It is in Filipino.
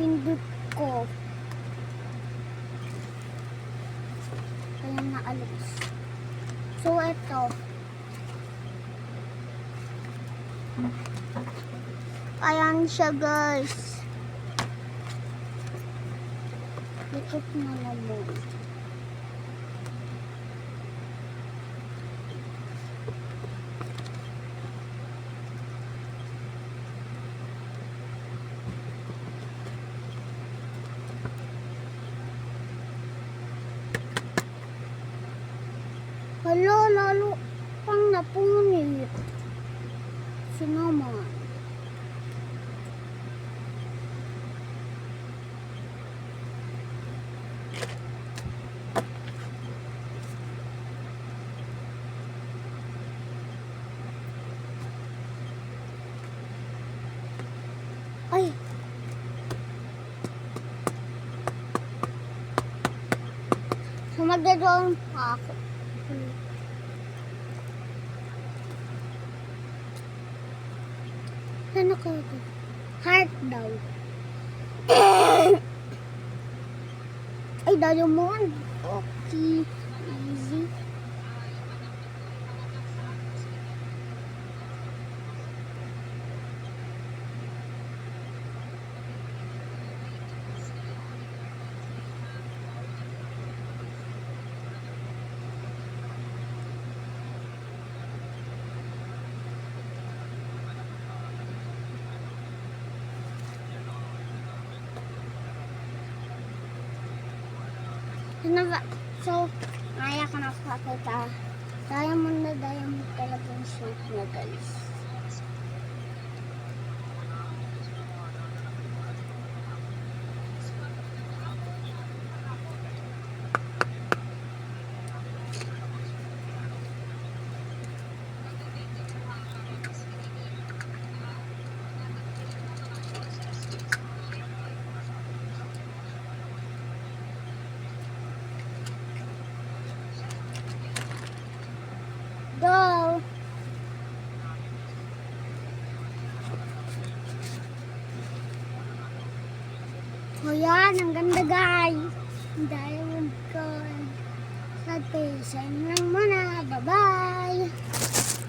napindot ko. Kaya naalis. So, ito. Ayan siya, guys. Likot na naman. Hala, lalo pang napunit. Sinaman. Ay! So, magdadrawing pa ako. Ano ko ito? Heart daw. Ay, diamond. Okay. Easy. So, kaya ka nakakita. Diamond talaga yung shape niya, guys. Go! So yan, ang ganda guys. Diamond ko. Sa pisa lang muna. Bye-bye!